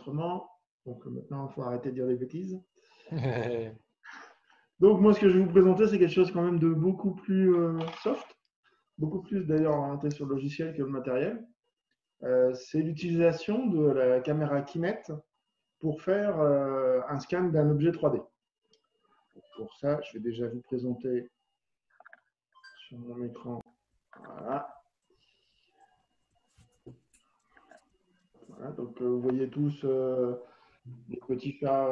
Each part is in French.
l'enregistrement. Donc maintenant, il faut arrêter de dire des bêtises. Donc moi, ce que je vais vous présenter, c'est quelque chose quand même de beaucoup plus soft, beaucoup plus d'ailleurs orienté sur le logiciel que le matériel. C'est l'utilisation de la caméra Kinect pour faire un scan d'un objet 3D. Pour ça, je vais déjà vous présenter sur mon écran. Voilà. Voilà, donc vous voyez tous les petits chats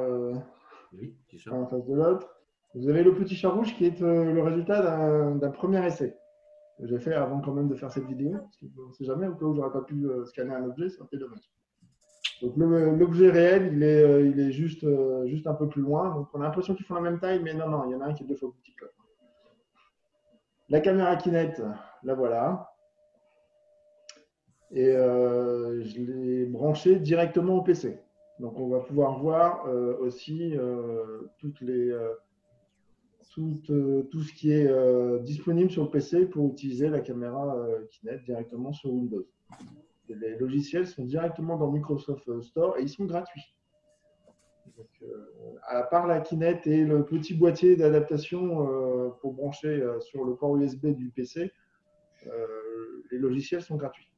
Oui, petit chat. en face de l'autre. Vous avez le petit chat rouge qui est le résultat d'un premier essai que j'ai fait avant quand même de faire cette vidéo. Parce qu'on ne sait jamais, au cas où j'aurais pas pu scanner un objet, ça aurait été dommage. Donc l'objet réel, il est juste un peu plus loin. Donc on a l'impression qu'ils font la même taille, mais non, il y en a un qui est 2 fois plus petit que l'autre. La caméra Kinect, la voilà. Et je l'ai branchée directement au PC. Donc on va pouvoir voir aussi tout ce qui est disponible sur le PC pour utiliser la caméra Kinect directement sur Windows. Et les logiciels sont directement dans Microsoft Store et ils sont gratuits. Donc, à part la Kinect et le petit boîtier d'adaptation pour brancher sur le port USB du PC, les logiciels sont gratuits.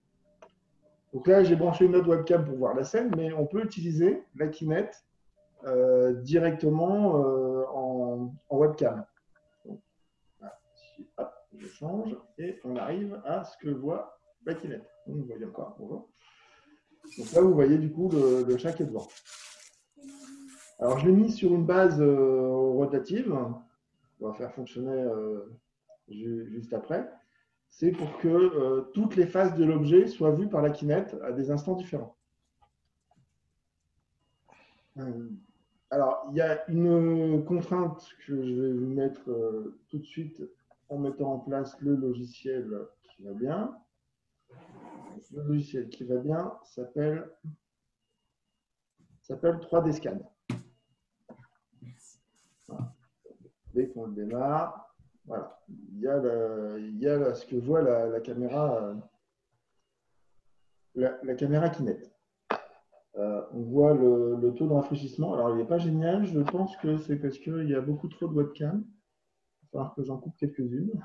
Donc là, j'ai branché une autre webcam pour voir la scène, mais on peut utiliser la Kinect directement en webcam. Donc, là, ici, hop, je change et on arrive à ce que voit la Kinect. Donc, vous voyez encore, bonjour. Donc là, vous voyez du coup le chat qui est devant. Alors, je l'ai mis sur une base rotative. On va faire fonctionner juste après. C'est pour que toutes les faces de l'objet soient vues par la Kinect à des instants différents. Alors, il y a une contrainte que je vais vous mettre tout de suite en mettant en place le logiciel qui va bien. Le logiciel qui va bien s'appelle 3D Scan. Voilà. Dès qu'on le démarre, voilà, il y a ce que voit la caméra, la caméra Kinect. On voit le taux de rafraîchissement. Alors, il n'est pas génial. Je pense que c'est parce qu'il y a beaucoup trop de webcams. Il va falloir que j'en coupe quelques-unes.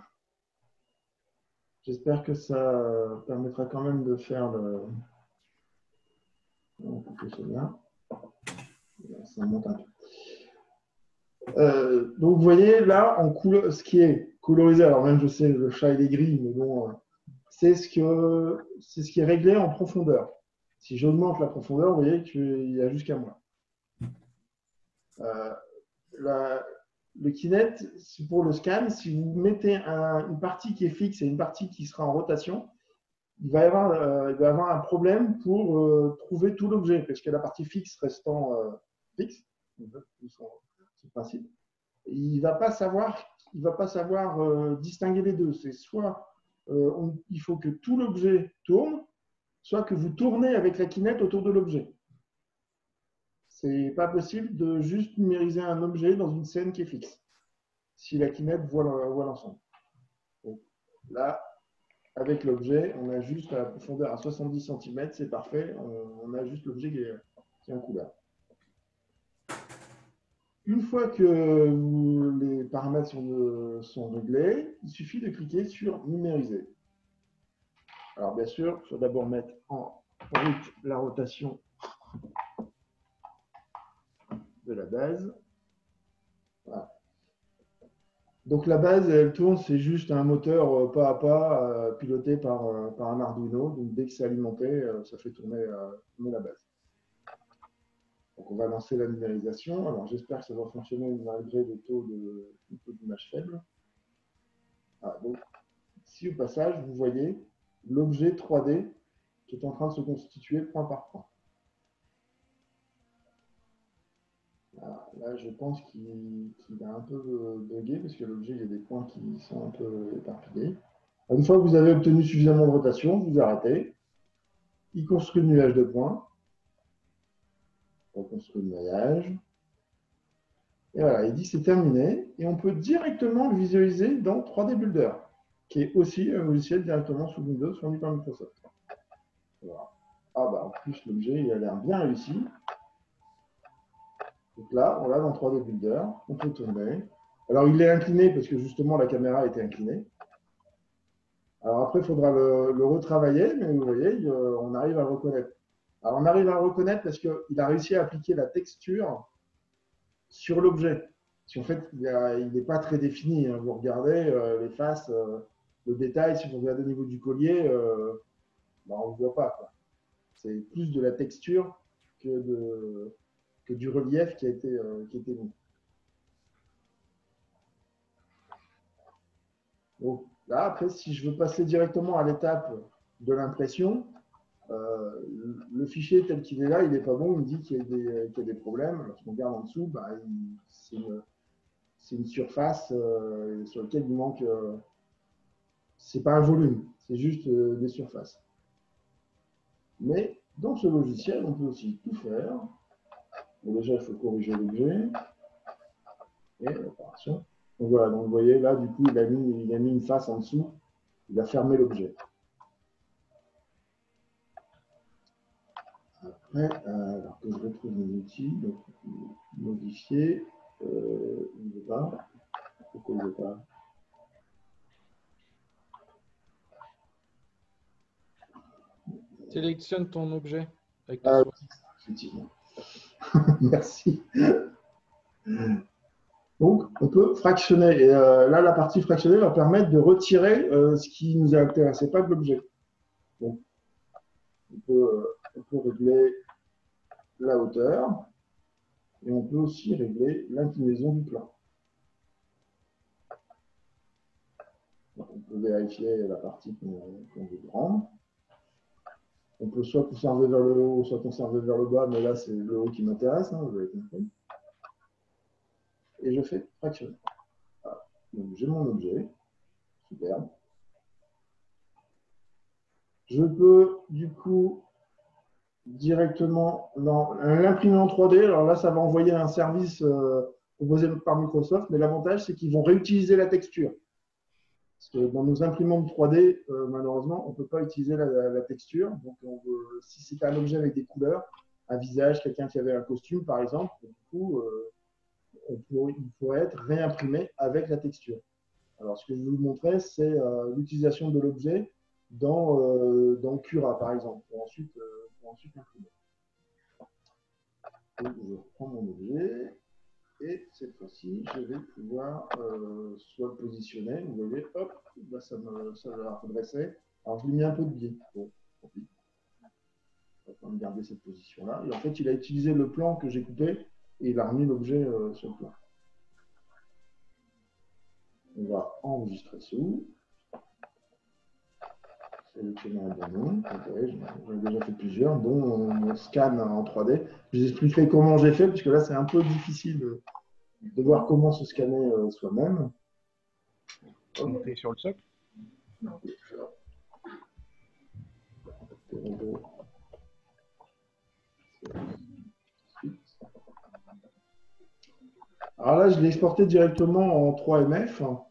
J'espère que ça permettra quand même de faire le. On va couper celui-là. Ça monte un peu. Donc, vous voyez là, ce qui est colorisé. Alors, même je sais, le chat il est gris, mais bon, c'est ce qui est réglé en profondeur. Si j'augmente la profondeur, vous voyez qu'il y a jusqu'à moi. Le Kinect, c'est pour le scan. Si vous mettez une partie qui est fixe et une partie qui sera en rotation, il va y avoir un problème pour trouver tout l'objet, parce que la partie fixe restant fixe, c'est le principe, il ne va pas savoir distinguer les deux. C'est soit il faut que tout l'objet tourne, soit que vous tournez avec la Kinect autour de l'objet. C'est pas possible de juste numériser un objet dans une scène qui est fixe, si la Kinect voit l'ensemble. Donc là, avec l'objet, on a juste la profondeur à 70 cm, c'est parfait, on a juste l'objet qui est en couleur. Une fois que les paramètres sont réglés, il suffit de cliquer sur numériser. Alors bien sûr, il faut d'abord mettre en route la rotation de la base. Voilà. Donc la base, elle tourne, c'est juste un moteur pas à pas piloté par un Arduino. Donc dès que c'est alimenté, ça fait tourner la base. Donc on va lancer la numérisation. Alors j'espère que ça va fonctionner malgré le taux d'image faible. Ah, donc ici au passage, vous voyez l'objet 3D qui est en train de se constituer point par point. Là, je pense qu'il a un peu bugué parce que l'objet, il y a des points qui sont un peu éparpillés. Une fois que vous avez obtenu suffisamment de rotation, vous arrêtez. Il construit le nuage de points. On construit le nuage. Et voilà, il dit c'est terminé. Et on peut directement le visualiser dans 3D Builder, qui est aussi un logiciel directement sous Windows fourni par Microsoft. Voilà. Ah bah en plus, l'objet, il a l'air bien réussi. Donc là, on l'a dans 3D Builder. On peut tourner. Alors, il est incliné parce que justement, la caméra était inclinée. Alors après, il faudra le retravailler, mais vous voyez, on arrive à le reconnaître. Alors, on arrive à le reconnaître parce qu'il a réussi à appliquer la texture sur l'objet. Si en fait, il n'est pas très défini. Hein. Vous regardez les faces, le détail, si vous regardez au niveau du collier, on ne voit pas. C'est plus de la texture que du relief qui a été mis. Donc là, après, si je veux passer directement à l'étape de l'impression, le fichier tel qu'il est là, il n'est pas bon, il me dit qu'il y a des problèmes. Lorsqu'on regarde en dessous, c'est une surface sur laquelle il manque. C'est pas un volume, c'est juste des surfaces. Mais dans ce logiciel, on peut aussi tout faire. Bon, déjà, il faut corriger l'objet et l'opération. Donc voilà, donc vous voyez là, du coup, il a mis une face en dessous, il a fermé l'objet. Après, alors que je retrouve mes outils, donc modifier, il ne veut pas. Pourquoi il ne veut pas? Sélectionne ton objet avec ta souris. Effectivement. Merci. Donc, on peut fractionner. Et là, la partie fractionnée va permettre de retirer ce qui nous a intéressé, pas de l'objet. Donc, on peut régler la hauteur et on peut aussi régler l'inclinaison du plan. Donc, on peut vérifier la partie qu'on veut prendre. On peut soit conserver vers le haut, soit conserver vers le bas, mais là, c'est le haut qui m'intéresse, hein, vous avez compris. Et je fais fractionner. Voilà. Donc, j'ai mon objet. Superbe. Je peux, du coup, directement l'imprimer en 3D. Alors là, ça va envoyer un service proposé par Microsoft, mais l'avantage, c'est qu'ils vont réutiliser la texture. Parce que dans nos imprimantes 3D, malheureusement, on ne peut pas utiliser la texture. Donc, si c'est un objet avec des couleurs, un visage, quelqu'un qui avait un costume, par exemple, du coup, il pourrait être réimprimé avec la texture. Alors, ce que je vais vous montrer, c'est l'utilisation de l'objet dans Cura, par exemple, pour ensuite imprimer. Donc, je reprends mon objet et cette fois-ci, je vais pouvoir soit le positionner. Vous voyez, hop, là, ça va redresser. Alors, je lui ai mis un peu de biais. Bon, tant pis. On va quand même garder cette position-là. Et en fait, il a utilisé le plan que j'ai coupé et il a remis l'objet sur le plan. On va enregistrer sous. Sélectionner un domaine. J'en ai déjà fait plusieurs, dont mon scan en 3D. Je vous expliquerai comment j'ai fait, puisque là, c'est un peu difficile de voir comment se scanner soi-même. Monter sur le socle. Alors là, je l'ai exporté directement en 3MF.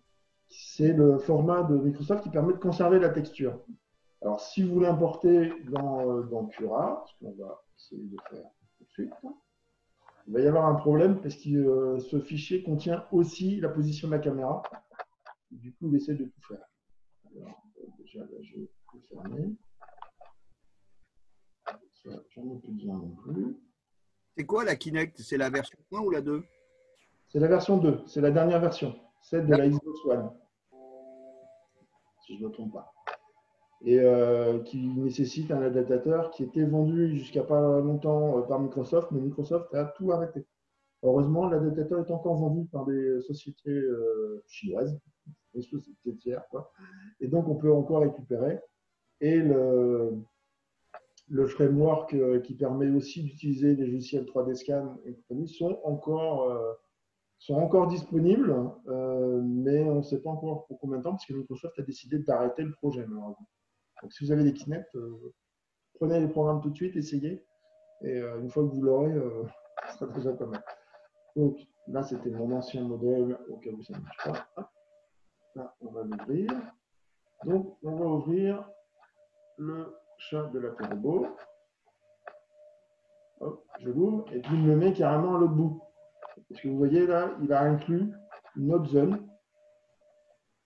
C'est le format de Microsoft qui permet de conserver la texture. Alors, si vous l'importez dans Cura, ce qu'on va essayer de faire tout de suite, il va y avoir un problème parce que ce fichier contient aussi la position de la caméra. Du coup, il essaie de tout faire. Alors, déjà, là, je vais tout fermer. J'en ai plus besoin non plus. C'est quoi la Kinect? C'est la version 1 ou la 2? C'est la version 2, c'est la dernière version, celle de la Xbox One, si je ne me trompe pas. Et qui nécessite un adaptateur qui était vendu jusqu'à pas longtemps par Microsoft, mais Microsoft a tout arrêté. Heureusement, l'adaptateur est encore vendu par des sociétés chinoises, des sociétés tiers, quoi. Et donc, on peut encore récupérer. Et le framework qui permet aussi d'utiliser des logiciels 3D Scan et compagnie sont encore disponibles, mais on ne sait pas encore pour combien de temps, parce que Microsoft a décidé d'arrêter le projet, malheureusement. Donc, si vous avez des Kinect, prenez les programmes tout de suite, essayez, et une fois que vous l'aurez, ce sera déjà pas mal. Donc, là, c'était mon ancien modèle, au cas où ça ne marche pas. Hop. Là, on va l'ouvrir. Donc, on va ouvrir le chat de la robot. Hop, je l'ouvre, et puis il me le met carrément à l'autre bout. Parce que vous voyez là, il a inclus une autre zone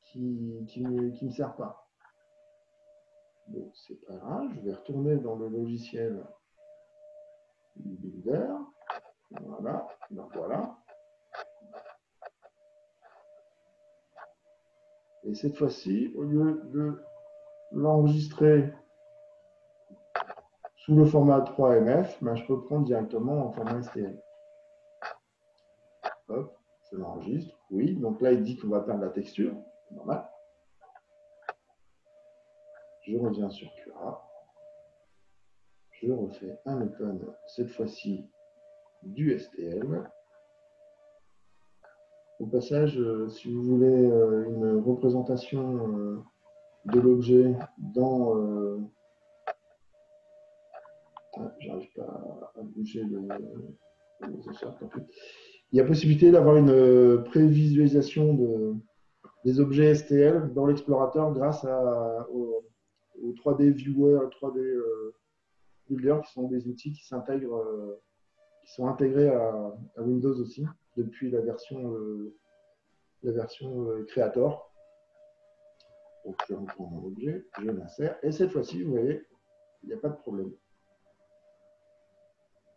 qui me sert pas. Donc, c'est pas grave. Je vais retourner dans le logiciel du builder. Voilà. Donc, voilà. Et cette fois-ci, au lieu de l'enregistrer sous le format 3MF, ben, je peux prendre directement en format STL. Hop, je l'enregistre. Oui, donc là, il dit qu'on va perdre la texture. Normal. Je reviens sur Cura. Je refais un open, cette fois-ci du STL. Au passage, si vous voulez une représentation de l'objet dans... j'arrive pas à bouger le il y a possibilité d'avoir une prévisualisation des objets STL dans l'explorateur grâce au 3D Viewer, 3D Builder, qui sont des outils qui s'intègrent, qui sont intégrés à Windows aussi depuis la version Creator. Donc je reprends mon objet, je l'insère, et cette fois-ci, vous voyez, il n'y a pas de problème.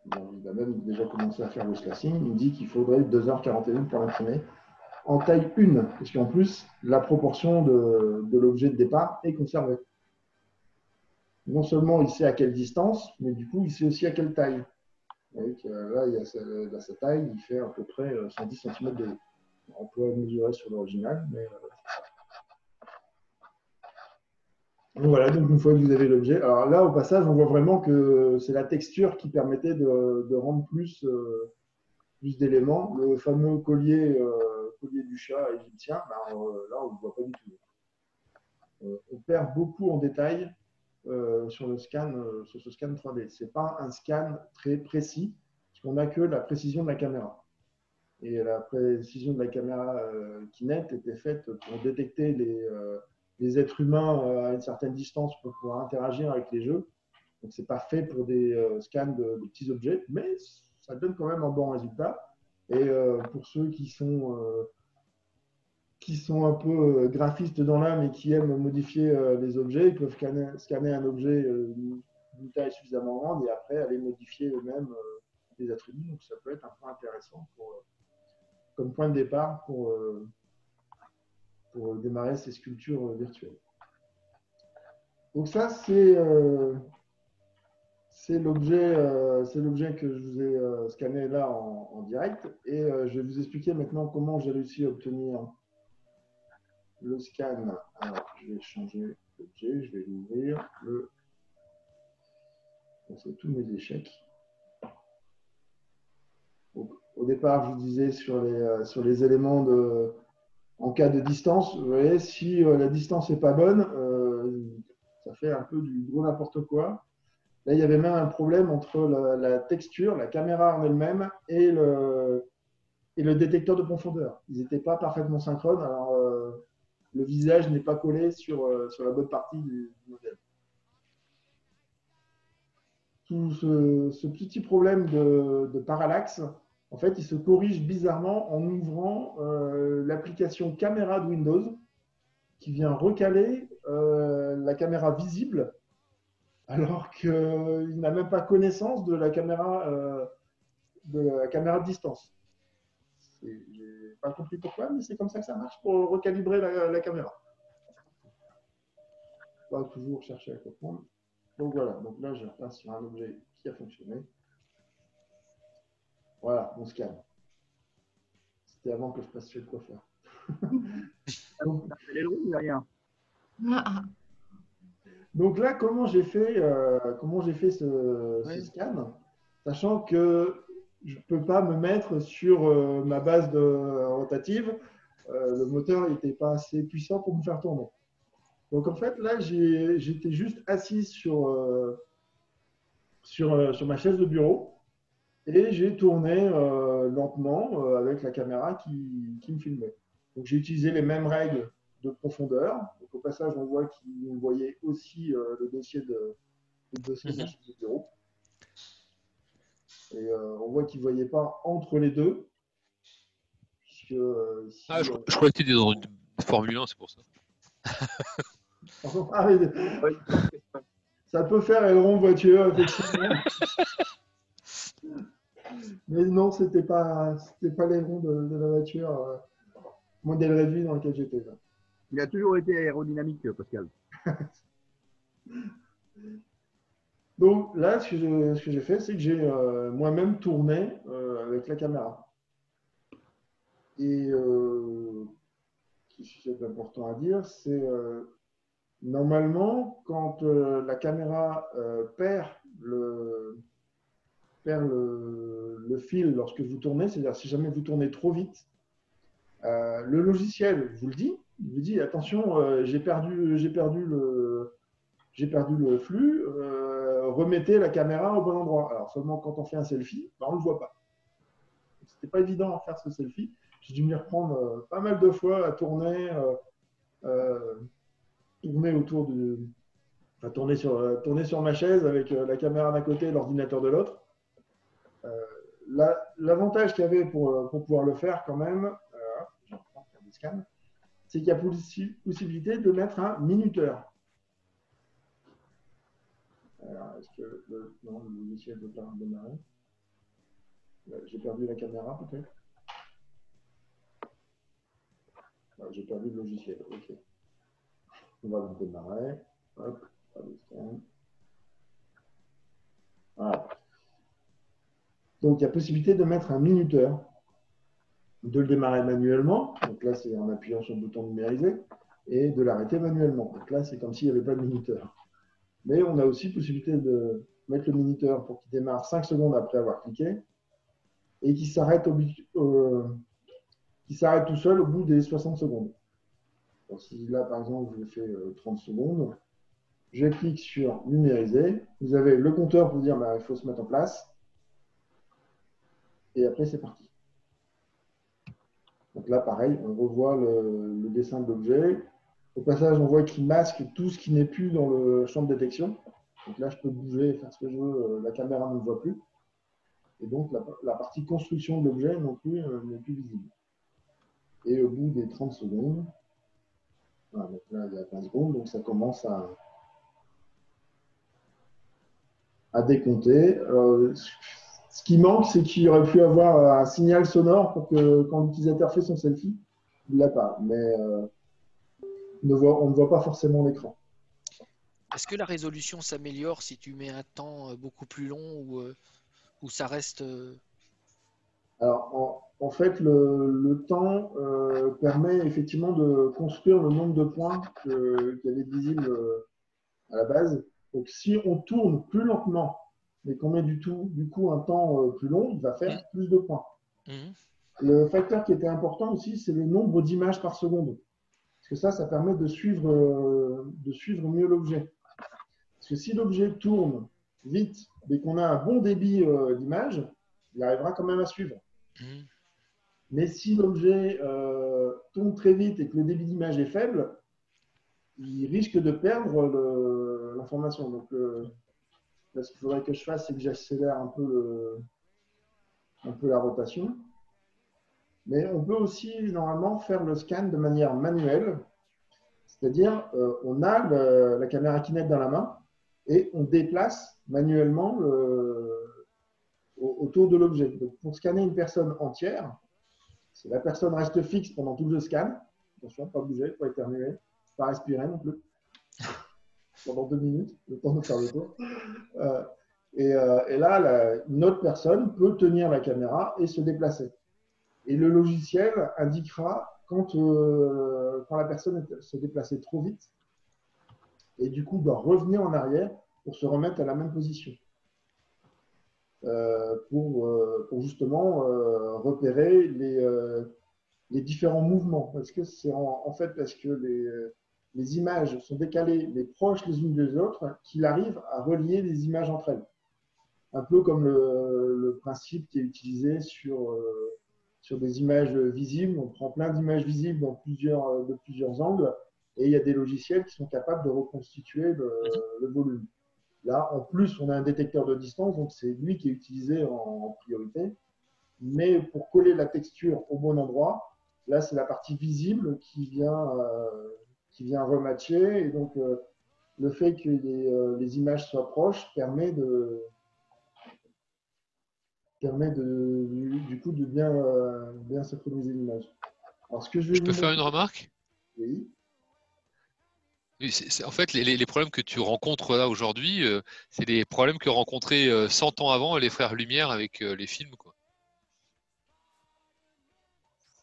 Bon, il a même déjà commencé à faire le slashing. Il me dit qu'il faudrait 2h41 pour l'imprimer en taille 1, parce qu'en plus, la proportion de l'objet de départ est conservée. Non seulement il sait à quelle distance, mais du coup, il sait aussi à quelle taille. Donc, là, il y a sa taille, il fait à peu près 110 cm de haut. On peut mesurer sur l'original, mais voilà, donc une fois que vous avez l'objet, alors là, au passage, on voit vraiment que c'est la texture qui permettait de rendre plus d'éléments. Le fameux collier du chat égyptien, ben, là, on ne le voit pas du tout. On perd beaucoup en détail sur ce scan 3D. Ce n'est pas un scan très précis, parce qu'on n'a que la précision de la caméra. Et la précision de la caméra Kinect était faite pour détecter les êtres humains à une certaine distance pour pouvoir interagir avec les jeux. Donc, ce n'est pas fait pour des scans de petits objets, mais ça donne quand même un bon résultat. Et pour ceux qui sont un peu graphistes dans l'âme et qui aiment modifier les objets, ils peuvent scanner un objet d'une taille suffisamment grande et après aller modifier eux-mêmes les attributs. Donc, ça peut être un point intéressant comme point de départ pour démarrer ces sculptures virtuelles. Donc ça, c'est l'objet que je vous ai scanné là en direct. Et je vais vous expliquer maintenant comment j'ai réussi à obtenir le scan. Alors, je vais changer l'objet, je vais l'ouvrir. C'est tous mes échecs. Donc, au départ, je vous disais sur les éléments en cas de distance, vous voyez, si la distance n'est pas bonne, ça fait un peu du gros n'importe quoi. Là, il y avait même un problème entre la texture, la caméra en elle-même et le détecteur de profondeur. Ils n'étaient pas parfaitement synchrones, alors le visage n'est pas collé sur la bonne partie du modèle. Tout ce petit problème de parallaxe, en fait, il se corrige bizarrement en ouvrant l'application caméra de Windows qui vient recaler la caméra visible alors qu'il n'a même pas connaissance de la caméra de distance. Je n'ai pas compris pourquoi, mais c'est comme ça que ça marche pour recalibrer la caméra. On va toujours chercher à comprendre. Donc voilà, donc là je repasse sur un objet qui a fonctionné. Voilà, on scanne. C'était avant que je passe chez le coiffeur. Donc là, comment j'ai fait ce scan, sachant que je ne peux pas me mettre sur ma base rotative, le moteur n'était pas assez puissant pour me faire tourner. Donc en fait, là, j'étais juste assis sur ma chaise de bureau et j'ai tourné lentement avec la caméra qui me filmait. Donc j'ai utilisé les mêmes règles de profondeur. Donc, au passage, on voit qu'il voyait aussi le dossier de ma chaise de bureau. Et on voit qu'il ne voyait pas entre les deux. puisque si, Ah, je croyais que tu étais dans une Formule 1, c'est pour ça. ah, oui, ça peut faire aileron voiture, effectivement. Mais non, c'était pas l'aileron de la voiture, modèle réduit dans lequel j'étais. Là. Il a toujours été aérodynamique, Pascal. Donc là, ce que j'ai fait, c'est que j'ai moi-même tourné avec la caméra. Et ce qui est important à dire, c'est normalement, quand la caméra perd le fil lorsque vous tournez, c'est-à-dire si jamais vous tournez trop vite, le logiciel vous le dit, il vous dit attention, j'ai perdu le flux, remettez la caméra au bon endroit. Alors seulement quand on fait un selfie, ben, on ne le voit pas. C'était pas évident à faire ce selfie. J'ai dû m'y reprendre pas mal de fois à tourner autour de, enfin, tourner sur ma chaise avec la caméra d'un côté et l'ordinateur de l'autre. L'avantage qu'il y avait pour pouvoir le faire quand même, je vais faire des scans, c'est qu'il y a possibilité de mettre un minuteur. Alors, est-ce que le logiciel peut pas démarrer? J'ai perdu la caméra peut-être. J'ai perdu le logiciel. Ok. On va le démarrer. Hop, voilà. Donc il y a possibilité de mettre un minuteur, de le démarrer manuellement. Donc là, c'est en appuyant sur le bouton numérisé, et de l'arrêter manuellement. Donc là, c'est comme s'il n'y avait pas de minuteur. Mais on a aussi possibilité de mettre le minuteur pour qu'il démarre 5 secondes après avoir cliqué et qu'il s'arrête tout seul au bout des 60 secondes. Donc, si là, par exemple, je fais 30 secondes, je clique sur numériser. Vous avez le compteur pour dire il faut se mettre en place. Et après, c'est parti. Donc là, pareil, on revoit le dessin de l'objet. Au passage, on voit qu'il masque tout ce qui n'est plus dans le champ de détection. Donc là, je peux bouger, faire ce que je veux, la caméra ne me voit plus. Et donc, la partie construction de l'objet n'est plus visible. Et au bout des 30 secondes, voilà, donc là, il y a 15 secondes, donc ça commence à décompter. Ce qui manque, c'est qu'il aurait pu avoir un signal sonore pour que quand l'utilisateur fait son selfie, il ne l'a pas. Mais on ne voit pas forcément l'écran. Est-ce que la résolution s'améliore si tu mets un temps beaucoup plus long ou ça reste… Alors, en fait, le temps permet effectivement de construire le nombre de points qui avaient visible à la base. Donc, si on tourne plus lentement, mais qu'on met du coup un temps plus long, il va faire plus de points. Le facteur qui était important aussi, c'est le nombre d'images par seconde. Parce que ça permet de suivre mieux l'objet. Parce que si l'objet tourne vite, mais qu'on a un bon débit d'image, il arrivera quand même à suivre. Mais si l'objet tourne très vite et que le débit d'image est faible, il risque de perdre l'information. Donc, là, ce qu'il faudrait que je fasse, c'est que j'accélère un peu la rotation. Mais on peut aussi, normalement, faire le scan de manière manuelle. C'est-à-dire, on a la caméra Kinect dans la main et on déplace manuellement autour de l'objet. Donc, pour scanner une personne entière, si la personne reste fixe pendant tout le scan, attention, pas bouger, pas éternuer, pas respirer non plus, pendant 2 minutes, le temps de faire le tour. Et là, une autre personne peut tenir la caméra et se déplacer. Et le logiciel indiquera quand la personne se déplaçait trop vite et du coup doit revenir en arrière pour se remettre à la même position. Pour justement repérer les différents mouvements. Parce que c'est en fait parce que les images sont décalées, mais proches les unes des autres, qu'il arrive à relier les images entre elles. Un peu comme le principe qui est utilisé sur des images visibles. On prend plein d'images visibles de plusieurs angles et il y a des logiciels qui sont capables de reconstituer le volume. Là, en plus, on a un détecteur de distance, donc c'est lui qui est utilisé en priorité. Mais pour coller la texture au bon endroit, Là, c'est la partie visible qui vient rematcher. Et donc, le fait que les images soient proches permet du coup de bien synchroniser l'image. Alors, ce que je vais Je peux vous faire une montrer, remarque? oui, Oui, en fait, les problèmes que tu rencontres là aujourd'hui, c'est des problèmes que rencontraient 100 ans avant les frères Lumière avec les films, quoi.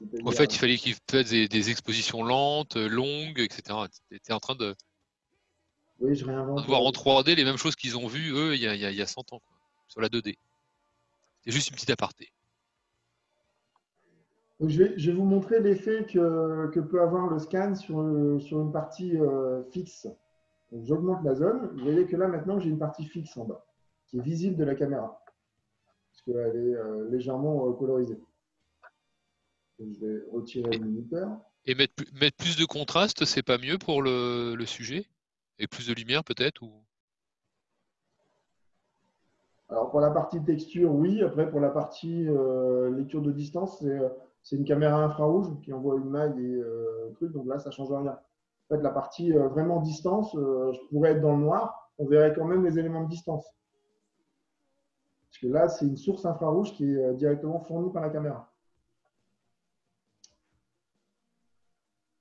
En c'est-à-dire, fait, il fallait qu'ils fassent des expositions lentes, longues, etc. Tu étais en train de oui, je réinvente. voir en 3D les mêmes choses qu'ils ont vues, eux, il y a 100 ans, quoi, sur la 2D. C'est juste une petite aparté. Donc, je vais vous montrer l'effet que peut avoir le scan sur une partie fixe. Donc, j'augmente la zone. Vous voyez que là, maintenant, j'ai une partie fixe en bas, qui est visible de la caméra, parce qu'elle est légèrement colorisée. Donc, je vais retirer Et, le minuteur. et mettre plus de contraste, c'est pas mieux pour le sujet? Et plus de lumière, peut-être, ou... Alors, pour la partie texture, oui. Après, pour la partie lecture de distance, c'est une caméra infrarouge qui envoie une maille et truc. Donc là, ça ne change rien. En fait, la partie vraiment distance, je pourrais être dans le noir. On verrait quand même les éléments de distance. Parce que là, c'est une source infrarouge qui est directement fournie par la caméra.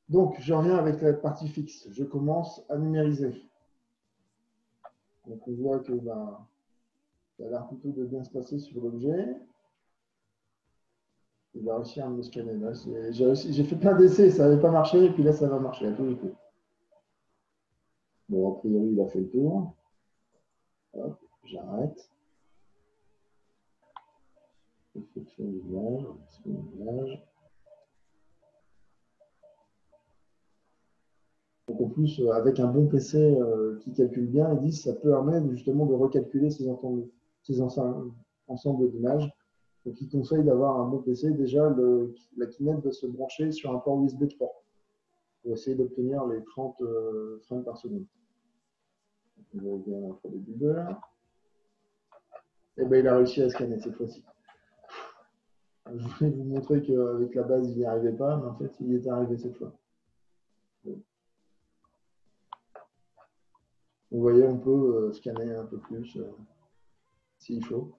Donc, je reviens avec la partie fixe. Je commence à numériser. Donc, on voit que ça a l'air plutôt de bien se passer sur l'objet. Il va réussir à me scanner. Là, j'ai fait plein d'essais, ça n'avait pas marché, et puis là, ça va marcher à tous les coups. Bon, a priori, il a fait le tour. Hop, j'arrête. Effectuer l'image. Donc, en plus, avec un bon PC qui calcule bien, ils disent que ça permet justement de recalculer ces ensembles d'images. Donc, ils conseillent d'avoir un bon PC. Déjà, la Kinect va se brancher sur un port USB 3 pour essayer d'obtenir les 30 frames par seconde. Donc, on revient entre les bubbers. Et ben, il a réussi à scanner cette fois-ci. Je voulais vous montrer qu'avec la base, il n'y arrivait pas, mais en fait, il y est arrivé cette fois. Vous voyez, on peut scanner un peu plus s'il faut.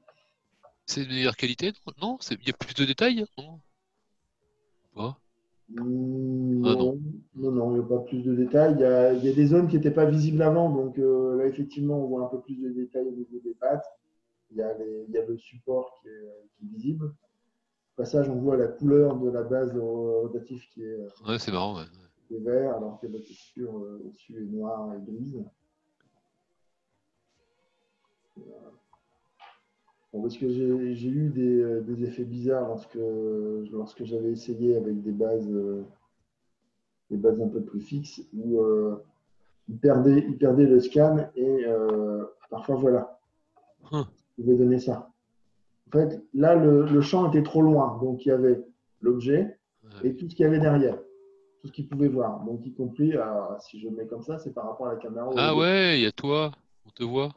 C'est de meilleure qualité, non? Il y a plus de détails? Non? Pas? Ah non. Non, non, il n'y a pas plus de détails. Il y a des zones qui n'étaient pas visibles avant, donc là, effectivement, on voit un peu plus de détails au niveau des pattes. Il y a le support qui est visible. Au passage, on voit la couleur de la base rotative Ouais, c'est marrant, ouais. qui est vert, alors que la texture au-dessus est noire et grise. Bon, parce que j'ai eu des effets bizarres lorsque j'avais essayé avec des bases un peu plus fixes, où il perdait le scan et parfois, voilà, Hum. il pouvait donner ça. En fait, là, le champ était trop loin, donc il y avait l'objet et tout ce qu'il y avait derrière, tout ce qu'il pouvait voir. Donc, y compris, si je le mets comme ça, c'est par rapport à la caméra. Ah ouais, il y a toi, on te voit.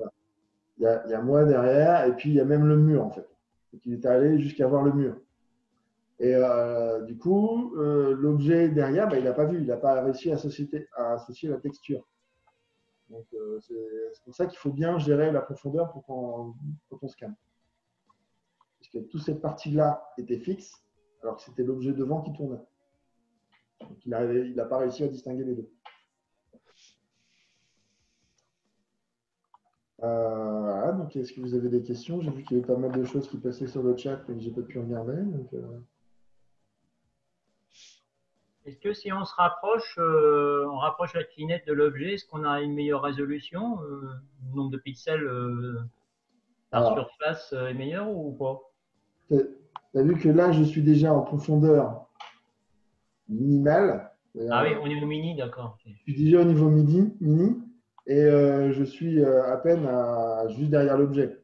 Il y a moi derrière, et puis il y a même le mur, en fait. Donc, il est allé jusqu'à voir le mur. Et du coup, l'objet derrière, il n'a pas vu, il n'a pas réussi à associer la texture. Donc, c'est pour ça qu'il faut bien gérer la profondeur quand on scanne. Parce que toute cette partie-là était fixe, alors que c'était l'objet devant qui tournait. Donc, il n'a pas réussi à distinguer les deux. Voilà, donc est-ce que vous avez des questions? J'ai vu qu'il y avait pas mal de choses qui passaient sur le chat, mais que j'ai pas pu regarder. Donc, Est-ce que si on se rapproche, on rapproche la Kinect de l'objet, est-ce qu'on a une meilleure résolution? Le nombre de pixels par alors, surface est meilleur ou pas? tu as vu que là, je suis déjà en profondeur minimale. Ah oui, au niveau mini, d'accord. Je suis déjà au niveau mini, et je suis à peine juste derrière l'objet.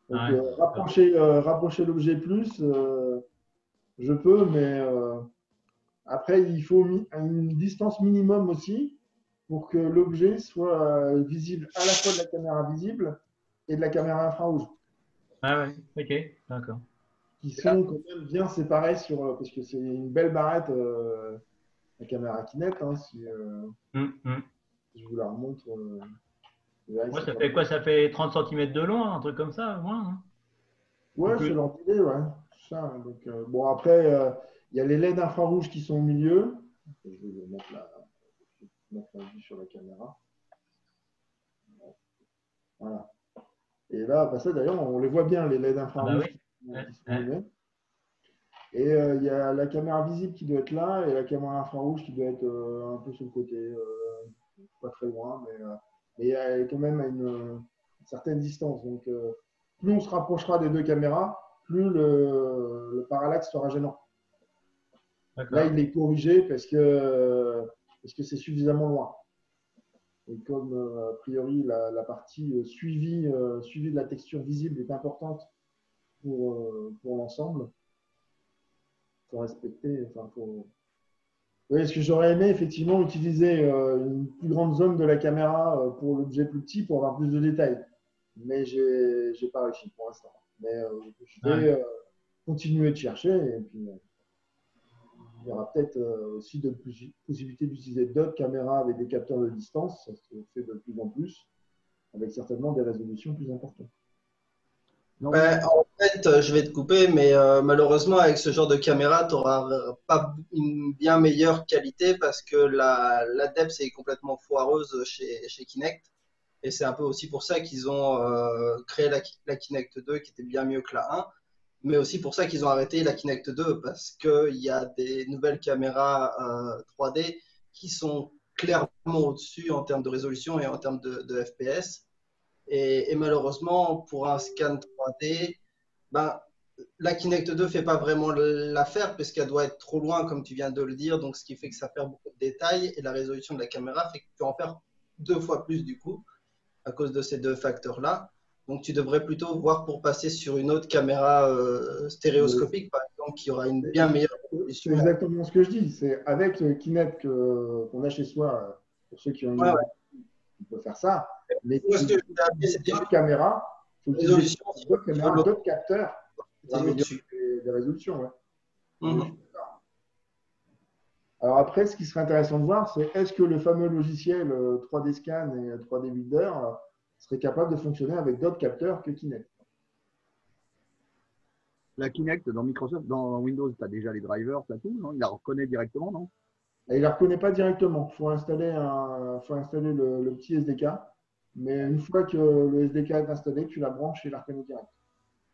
Donc, Ah ouais, rapprocher l'objet plus, je peux, mais après, il faut une distance minimum aussi pour que l'objet soit visible à la fois de la caméra visible et de la caméra infrarouge. ah ouais, ok, d'accord. qui sont quand même bien séparés parce que c'est une belle barrette, la caméra Kinect. Hein, si je vous la remontre. Ouais, ça fait quoi? Ça fait 30 cm de long, un truc comme ça, au moins, hein? Ouais, c'est leur idée, ouais. Ça, donc, bon, après, il y a les LED infrarouges qui sont au milieu. Je vais vous mettre la vue sur la caméra. Voilà. Et là, bah ça d'ailleurs, on les voit bien, les LED infrarouges qui sont au milieu. Et il y a la caméra visible qui doit être là et la caméra infrarouge qui doit être un peu sur le côté, pas très loin, mais elle est quand même à une certaine distance. Donc, plus on se rapprochera des deux caméras, plus le parallaxe sera gênant. Là, il est corrigé parce que c'est suffisamment loin. Et comme a priori la partie suivie de la texture visible est importante pour l'ensemble, il faut respecter. Enfin, oui, ce que j'aurais aimé effectivement utiliser une plus grande zone de la caméra pour l'objet plus petit pour avoir plus de détails. Mais j'ai pas réussi pour l'instant. Mais je vais continuer de chercher et puis il y aura peut-être aussi de possibilités d'utiliser d'autres caméras avec des capteurs de distance, ça se fait de plus en plus, avec certainement des résolutions plus importantes. En fait, je vais te couper, mais malheureusement, avec ce genre de caméra, tu n'auras pas une bien meilleure qualité parce que la depth est complètement foireuse chez Kinect. Et c'est un peu aussi pour ça qu'ils ont créé la Kinect 2 qui était bien mieux que la 1. Mais aussi pour ça qu'ils ont arrêté la Kinect 2 parce qu'il y a des nouvelles caméras 3D qui sont clairement au-dessus en termes de résolution et en termes de FPS. Et malheureusement, pour un scan 3D, ben, la Kinect 2 ne fait pas vraiment l'affaire parce qu'elle doit être trop loin, comme tu viens de le dire. Donc, ce qui fait que ça perd beaucoup de détails et la résolution de la caméra fait que tu peux en faire 2 fois plus du coup à cause de ces deux facteurs-là. Donc, tu devrais plutôt voir pour passer sur une autre caméra stéréoscopique, par exemple, qui aura une bien meilleure résolution. C'est exactement ce que je dis. C'est avec le Kinect qu'on a chez soi, pour ceux qui ont une on peut faire ça. Mais d'autres caméras, il faut utiliser d'autres caméras, d'autres capteurs pour améliorer les résolutions. Ouais. Alors après, ce qui serait intéressant de voir, c'est est-ce que le fameux logiciel 3D Scan et 3D Builder serait capable de fonctionner avec d'autres capteurs que Kinect. La Kinect dans Microsoft, dans Windows, tu as déjà les drivers, tu as tout, non? Il la reconnaît directement, non? Et il ne la reconnaît pas directement. Il faut installer le petit SDK. Mais une fois que le SDK est installé, tu la branches et il la reconnaît direct.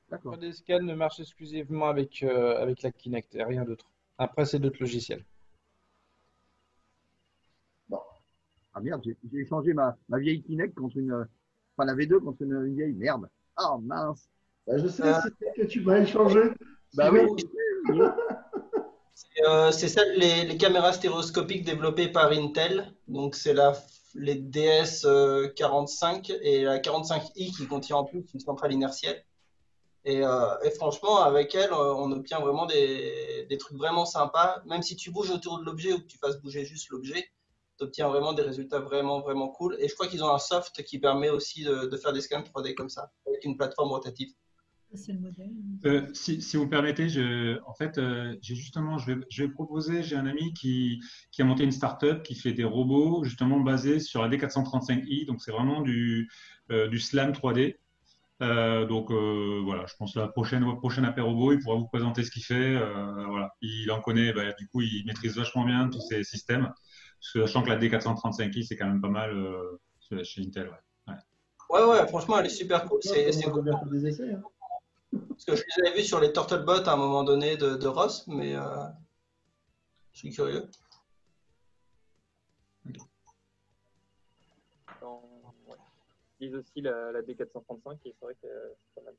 D'accord. Le 3D Scan ne marche exclusivement avec la Kinect et rien d'autre. Après, c'est d'autres logiciels. Bon. Ah merde, j'ai échangé ma vieille Kinect contre la V2 contre une vieille merde. Ah mince. Bah, je sais que tu m'as échangé. Bah oui. C'est celle les caméras stéréoscopiques développées par Intel. Donc c'est les DS45 et la 45i qui contient en plus une centrale inertielle. Et franchement, avec elle, on obtient vraiment des trucs vraiment sympas. Même si tu bouges autour de l'objet ou que tu fasses bouger juste l'objet, tu obtiens vraiment des résultats vraiment, vraiment cool. Et je crois qu'ils ont un soft qui permet aussi de faire des scans 3D comme ça, avec une plateforme rotative. C'est le modèle. Si vous permettez, je vais proposer, j'ai un ami qui a monté une start-up qui fait des robots justement basés sur la D435i, donc c'est vraiment du SLAM 3D. Donc voilà, je pense que la prochaine apéro robot, il pourra vous présenter ce qu'il fait. Voilà, il en connaît, du coup, il maîtrise vachement bien tous ces systèmes. Sachant que la D435i, c'est quand même pas mal chez Intel. Ouais, franchement, elle est super cool. C'est cool. Parce que je les avais vus sur les Turtlebots à un moment donné de Ross, mais je suis curieux. Ils utilisent aussi la D435 et c'est vrai que c'est pas mal.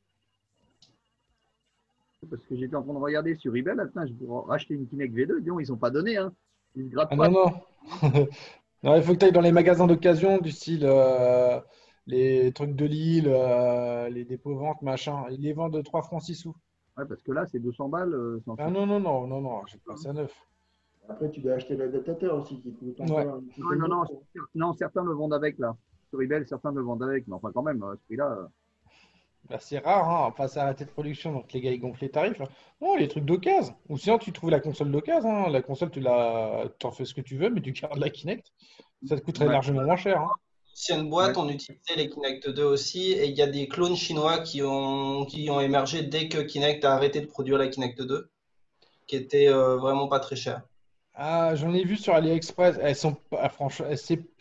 Parce que j'étais en train de regarder sur eBay, là, je pourrais racheter une Kinect V2, disons, ils sont pas donnés, hein. Ils se grattent pas. Non. Non, il faut que tu ailles dans les magasins d'occasion du style les trucs de Lille, les dépôts-ventes, machin. Ils les vendent 3 francs 6 sous. Ouais, parce que là, c'est 200 balles. Ah non, j'ai passé à 9. Après, tu dois acheter l'adaptateur aussi qui coûte encore. Non, certains le vendent avec, là. Sur eBay, certains le vendent avec, mais enfin, quand même, à ce prix-là. Bah, c'est rare, hein. Enfin, c'est arrêté de production, donc les gars ils gonflent les tarifs. Hein. Non, les trucs d'occasion. Ou sinon, tu trouves la console d'occasion. Hein. La console, t'en fais ce que tu veux, mais tu gardes la Kinect. Ça te coûterait Ouais. largement moins cher. Hein. Ancienne boîte, Ouais. on utilisait les Kinect 2 aussi, et il y a des clones chinois qui ont émergé dès que Kinect a arrêté de produire la Kinect 2, qui étaient vraiment pas très chères. Ah, j'en ai vu sur AliExpress. Elles sont pas, franchement,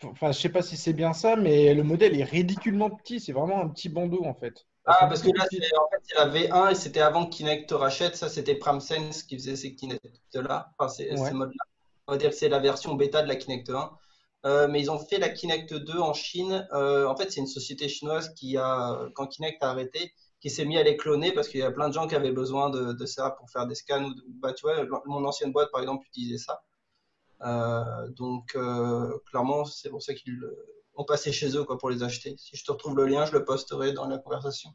enfin, je sais pas si c'est bien ça, mais le modèle est ridiculement petit. C'est vraiment un petit bandeau en fait. Elles Ah, sont parce que toutes là, petites. en fait, c'est la V1 et c'était avant que Kinect rachète. Ça, c'était PramSense qui faisait ces Kinect-là, enfin, ces Ouais. modes-là. On va dire que c'est la version bêta de la Kinect 1. Mais ils ont fait la Kinect 2 en Chine. En fait, c'est une société chinoise quand Kinect a arrêté, qui s'est mis à les cloner parce qu'il y a plein de gens qui avaient besoin de ça pour faire des scans. Bah, tu vois, mon ancienne boîte, par exemple, utilisait ça. Clairement, c'est pour ça qu'ils ont passé chez eux quoi, pour les acheter. Si je te retrouve le lien, je le posterai dans la conversation.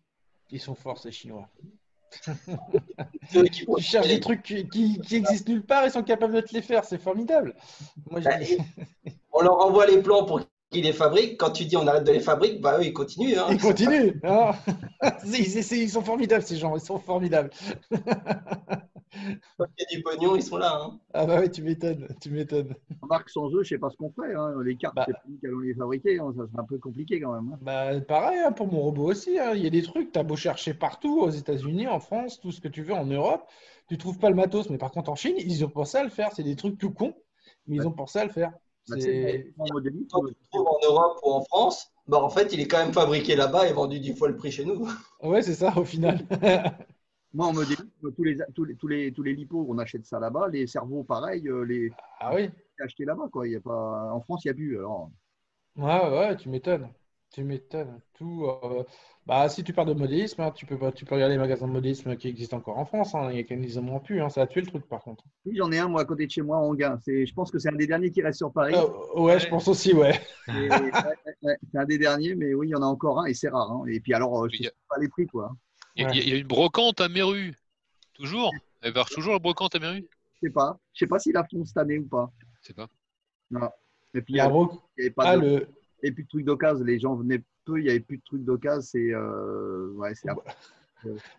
Ils sont forts, ces Chinois. Ceux qui Tu cherches des trucs qui existent nulle part, ils sont capables de te les faire. C'est formidable. Moi, Bah, on leur envoie les plans pour qu'ils les fabriquent. Quand tu dis on arrête de les fabriquer, bah eux ils continuent. Hein. Ils continuent. Hein. Ils sont formidables, ces gens. Ils sont formidables. Quand il y a du pognon, ils sont là. Hein. Ah bah oui, tu m'étonnes. Tu m'étonnes. Remarque, sans eux, je sais pas ce qu'on ferait. Hein. Les cartes, Bah, c'est pas nous qui allons les fabriquer. Hein. Ça serait un peu compliqué quand même. Hein. bah, pareil hein, pour mon robot aussi. Hein. Il y a des trucs, tu as beau chercher partout, aux États-Unis, en France, tout ce que tu veux, en Europe. Tu trouves pas le matos. Mais par contre, en Chine, ils ont pensé à le faire. C'est des trucs tout cons, mais ils ont pensé à le faire. Bah, C'est... Quand tu le trouves en Europe ou en France, bah en fait il est quand même fabriqué là-bas et vendu 10 fois le prix chez nous. Ouais, c'est ça au final. Moi, en modélisme, tous les lipos, on achète ça là-bas. Les cerveaux, pareil, Ah oui. achetés là-bas. Quoi. Il y a pas... En France, il n'y a plus. Alors... Ouais, tu m'étonnes. Tu m'étonnes. Tout, bah, si tu parles de modélisme, hein, tu peux regarder les magasins de modélisme qui existent encore en France. Hein. Il y a qu'ils en ont plus. Hein. Ça a tué le truc, par contre. Oui, j'en ai un, moi, à côté de chez moi, en Enghien. Je pense que c'est un des derniers qui reste sur Paris. Ouais, je pense aussi, ouais. C'est un des derniers, mais oui, il y en a encore un et c'est rare. Hein. Et puis alors, je ne sais pas les prix, quoi. Il y a une brocante à Méru. Toujours. Elle marche toujours la brocante à Méru. Je sais pas s'ils la font cette année ou pas. Je sais pas. Non. Et puis, La il broc- n'y avait pas Ah, de... le... il y avait plus de trucs d'occasion. Les gens venaient peu, il n'y avait plus de trucs d'occasion. C'est ouais, c'est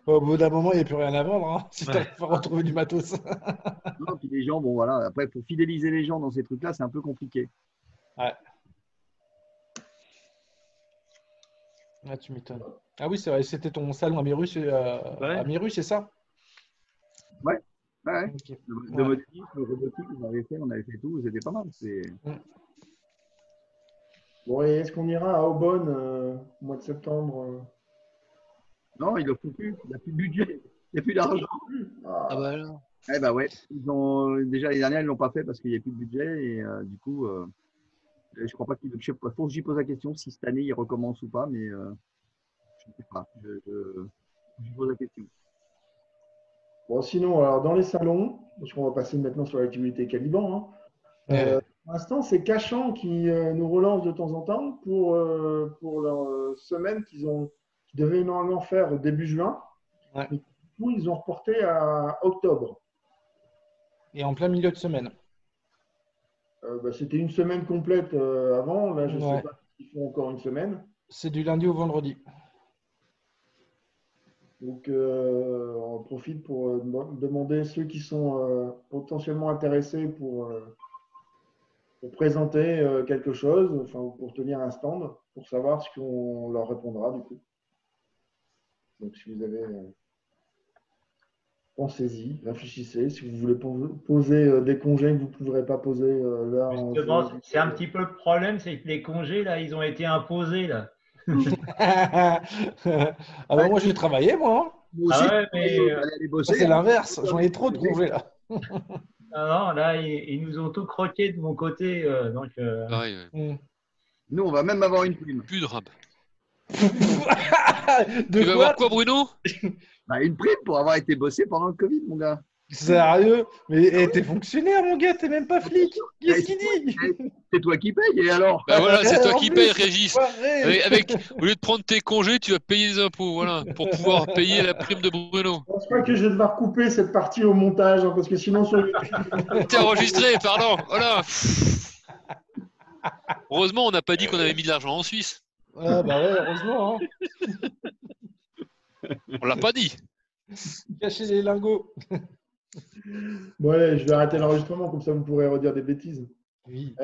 Au bout d'un moment, il n'y a plus rien à vendre. Hein, si tu arrives à retrouver du matos. non, puis les gens, bon voilà. Après, pour fidéliser les gens dans ces trucs-là, c'est un peu compliqué. Ouais. Ah, tu m'étonnes. Ah oui, c'est vrai. C'était ton salon à Méru, à Méru, c'est ça? Ouais. Ok. De modélisme, robotique, on avait fait tout. C'était pas mal. Bon, et est-ce qu'on ira à Aubonne au mois de septembre Non, ils le font plus. Il n'y a plus de budget. Il n'y a plus d'argent. Ah bah là. Eh ben ouais. Déjà les dernières, ils ne l'ont pas fait parce qu'il n'y a plus de budget. Et du coup, je crois pas qu'il. Il faut que j'y pose la question si cette année, ils recommencent ou pas. Mais je ne sais pas. J'y pose la question. Bon, sinon, alors dans les salons, parce qu'on va passer maintenant sur l'activité Caliban, hein, pour l'instant, c'est Cachan qui nous relance de temps en temps pour leur semaine qu'ils devaient normalement faire début juin. Ouais. Mais du coup, ils ont reporté à octobre. Et en plein milieu de semaine. C'était une semaine complète avant. Là, je ne Ouais. sais pas s'ils font encore une semaine. C'est du lundi au vendredi. Donc, on profite pour demander ceux qui sont potentiellement intéressés pour présenter quelque chose, enfin, pour tenir un stand, pour savoir ce qu'on leur répondra du coup. Donc, si vous avez pensez-y, réfléchissez. Si vous voulez poser des congés que vous ne pourrez pas poser là. Justement, c'est un petit peu le problème, c'est que les congés, là, ils ont été imposés, là. Ah bah moi, j'ai travaillé, moi. Hein. Moi aussi, ouais, mais c'est l'inverse. J'en ai trop de congés, là. non, là, ils nous ont tout croqué de mon côté. Donc, Pareil, ouais. Nous, on va même avoir une prime. Plus de rab. De Tu vas voir quoi, Bruno? Bah, une prime pour avoir été bossé pendant le Covid, mon gars. Sérieux? Mais t'es fonctionnaire, mon gars, t'es même pas flic. Qu'est-ce qu'il dit? C'est toi qui payes, et alors? Bah voilà, c'est toi En qui plus, payes, Régis. ouais. Au lieu de prendre tes congés, tu vas payer les impôts, voilà, pour pouvoir payer la prime de Bruno. Je ne pense pas que je vais devoir couper cette partie au montage, hein, parce que sinon, sur T'es enregistré, pardon. Voilà. Heureusement, on n'a pas dit qu'on avait mis de l'argent en Suisse. Ah bah ouais, heureusement. Hein. On l'a pas dit. Cacher les lingots. Ouais, je vais arrêter l'enregistrement, comme ça vous pourrez redire des bêtises. Oui.